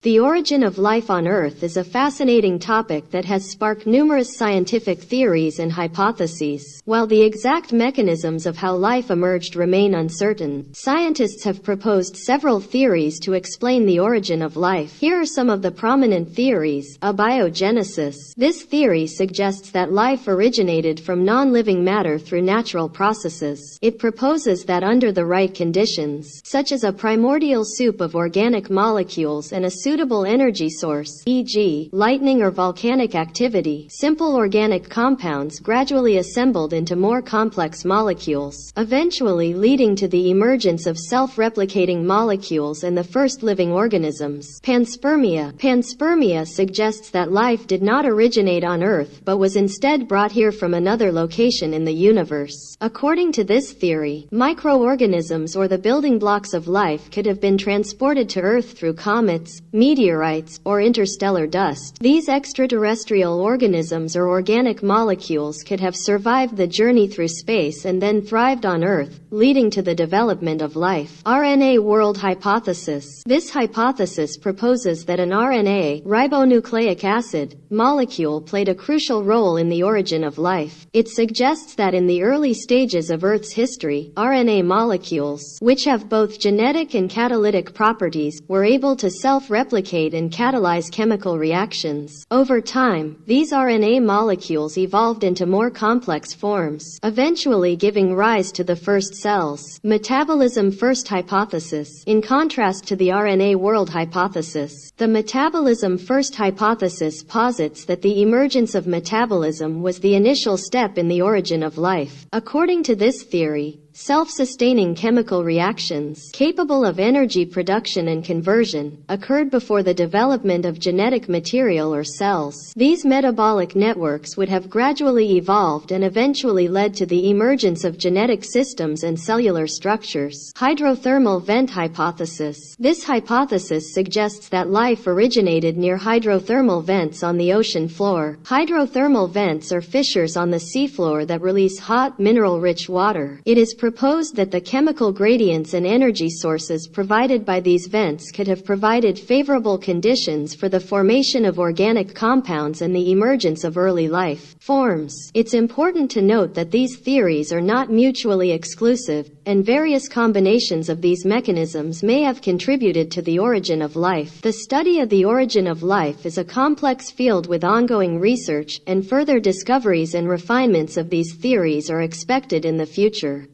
The origin of life on Earth is a fascinating topic that has sparked numerous scientific theories and hypotheses. While the exact mechanisms of how life emerged remain uncertain, scientists have proposed several theories to explain the origin of life. Here are some of the prominent theories. Abiogenesis. This theory suggests that life originated from non-living matter through natural processes. It proposes that under the right conditions, such as a primordial soup of organic molecules and a suitable energy source, e.g., lightning or volcanic activity, simple organic compounds gradually assembled into more complex molecules, eventually leading to the emergence of self-replicating molecules and the first living organisms. Panspermia. Panspermia suggests that life did not originate on Earth but was instead brought here from another location in the universe. According to this theory, microorganisms or the building blocks of life could have been transported to Earth through comets, meteorites, or interstellar dust. These extraterrestrial organisms or organic molecules could have survived the journey through space and then thrived on Earth, leading to the development of life. RNA world hypothesis. This hypothesis proposes that an RNA, ribonucleic acid, molecule played a crucial role in the origin of life. It suggests that in the early stages of Earth's history, RNA molecules, which have both genetic and catalytic properties, were able to self-replicate and catalyze chemical reactions. Over time, these RNA molecules evolved into more complex forms, eventually giving rise to the first cells. Metabolism first hypothesis. In contrast to the RNA world hypothesis, the metabolism first hypothesis posits that the emergence of metabolism was the initial step in the origin of life. According to this theory, self-sustaining chemical reactions, capable of energy production and conversion, occurred before the development of genetic material or cells. These metabolic networks would have gradually evolved and eventually led to the emergence of genetic systems and cellular structures. Hydrothermal vent hypothesis. This hypothesis suggests that life originated near hydrothermal vents on the ocean floor. Hydrothermal vents are fissures on the seafloor that release hot, mineral-rich water. It is proposed that the chemical gradients and energy sources provided by these vents could have provided favorable conditions for the formation of organic compounds and the emergence of early life forms. It's important to note that these theories are not mutually exclusive, and various combinations of these mechanisms may have contributed to the origin of life. The study of the origin of life is a complex field with ongoing research, and further discoveries and refinements of these theories are expected in the future.